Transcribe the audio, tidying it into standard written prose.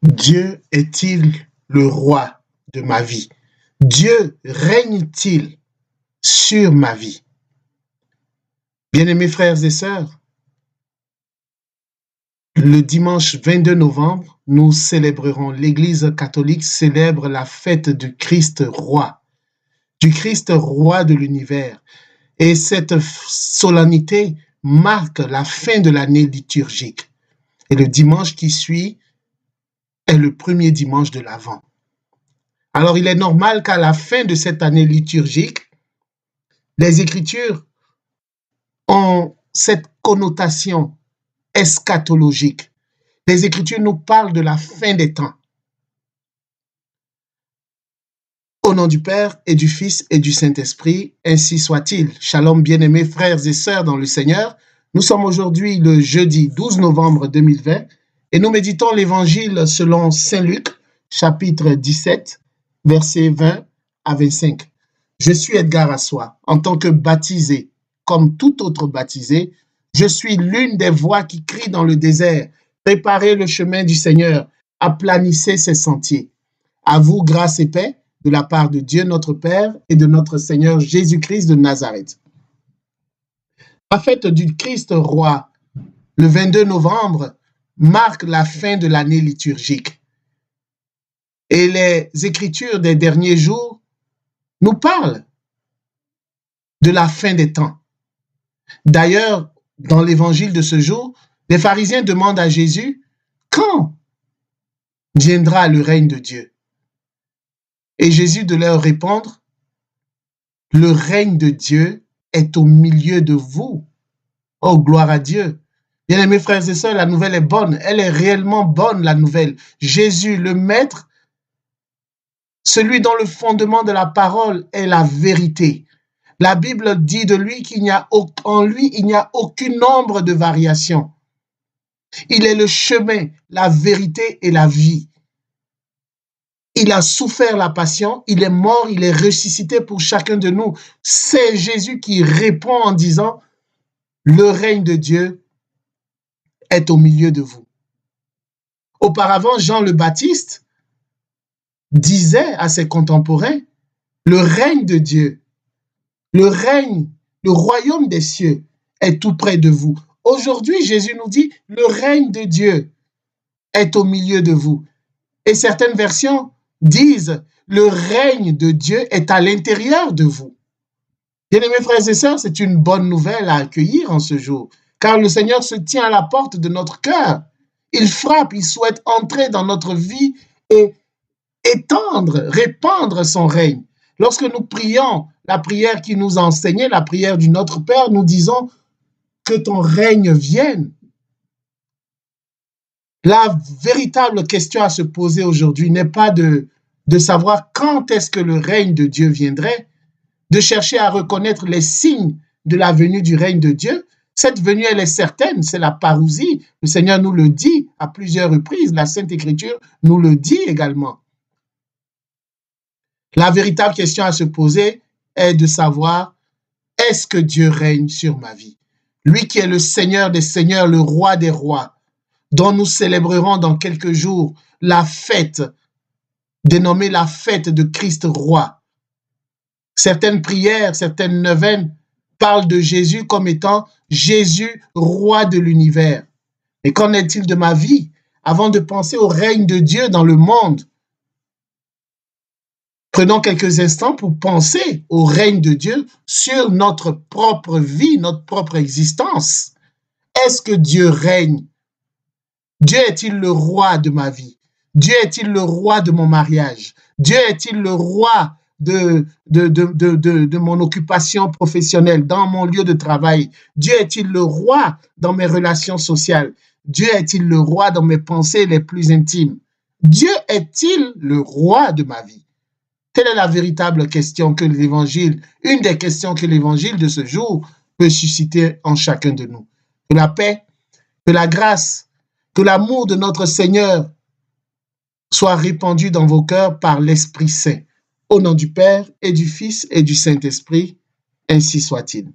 Dieu est-il le roi de ma vie? Dieu règne-t-il sur ma vie? Bien-aimés frères et sœurs, le dimanche 22 novembre, nous célébrerons, l'Église catholique célèbre la fête du Christ roi de l'univers. Et cette solennité marque la fin de l'année liturgique. Et le dimanche qui suit est le premier dimanche de l'Avent. Alors il est normal qu'à la fin de cette année liturgique, les Écritures ont cette connotation eschatologique. Les Écritures nous parlent de la fin des temps. Au nom du Père et du Fils et du Saint-Esprit, ainsi soit-il. Shalom, bien-aimés frères et sœurs dans le Seigneur. Nous sommes aujourd'hui le jeudi 12 novembre 2020 et nous méditons l'Évangile selon Saint Luc, chapitre 17, versets 20 à 25. Je suis Edgar Assois. En tant que baptisé, comme tout autre baptisé, je suis l'une des voix qui crie dans le désert. Préparez le chemin du Seigneur, aplanissez ses sentiers. À vous, grâce et paix, de la part de Dieu notre Père et de notre Seigneur Jésus-Christ de Nazareth. La fête du Christ roi, le 22 novembre, marque la fin de l'année liturgique. Et les Écritures des derniers jours nous parlent de la fin des temps. D'ailleurs, dans l'évangile de ce jour, les pharisiens demandent à Jésus, quand viendra le règne de Dieu? Et Jésus de leur répondre, le règne de Dieu est au milieu de vous. Oh, gloire à Dieu. Bien-aimés frères et sœurs, la nouvelle est bonne. Elle est réellement bonne, la nouvelle. Jésus, le Maître, celui dont le fondement de la parole est la vérité. La Bible dit de lui qu'en lui, il n'y a aucune ombre de variation. Il est le chemin, la vérité et la vie. Il a souffert la passion, il est mort, il est ressuscité pour chacun de nous. C'est Jésus qui répond en disant, le règne de Dieu est au milieu de vous. Auparavant, Jean le Baptiste disait à ses contemporains, le règne de Dieu, le royaume des cieux est tout près de vous. Aujourd'hui, Jésus nous dit, le règne de Dieu est au milieu de vous. Et certaines versions disent, le règne de Dieu est à l'intérieur de vous. Bien-aimés frères et sœurs, c'est une bonne nouvelle à accueillir en ce jour, car le Seigneur se tient à la porte de notre cœur. Il frappe, il souhaite entrer dans notre vie et étendre, répandre son règne. Lorsque nous prions la prière qui nous a enseigné, la prière du Notre Père, nous disons que ton règne vienne. La véritable question à se poser aujourd'hui n'est pas de savoir quand est-ce que le règne de Dieu viendrait, de chercher à reconnaître les signes de la venue du règne de Dieu. Cette venue, elle est certaine, c'est la parousie. Le Seigneur nous le dit à plusieurs reprises, la Sainte Écriture nous le dit également. La véritable question à se poser est de savoir, est-ce que Dieu règne sur ma vie? Lui qui est le Seigneur des Seigneurs, le Roi des Rois, dont nous célébrerons dans quelques jours la fête, dénommée la fête de Christ roi. Certaines prières, certaines neuvaines parlent de Jésus comme étant Jésus, roi de l'univers. Et qu'en est-il de ma vie? Avant de penser au règne de Dieu dans le monde, prenons quelques instants pour penser au règne de Dieu sur notre propre vie, notre propre existence. Est-ce que Dieu règne? Dieu est-il le roi de ma vie? Dieu est-il le roi de mon mariage? Dieu est-il le roi de mon occupation professionnelle, dans mon lieu de travail? Dieu est-il le roi dans mes relations sociales? Dieu est-il le roi dans mes pensées les plus intimes? Dieu est-il le roi de ma vie? Telle est la véritable question que l'Évangile, une des questions que l'Évangile de ce jour peut susciter en chacun de nous. Que la paix, que la grâce, que l'amour de notre Seigneur soit répandu dans vos cœurs par l'Esprit Saint. Au nom du Père et du Fils et du Saint-Esprit, ainsi soit-il.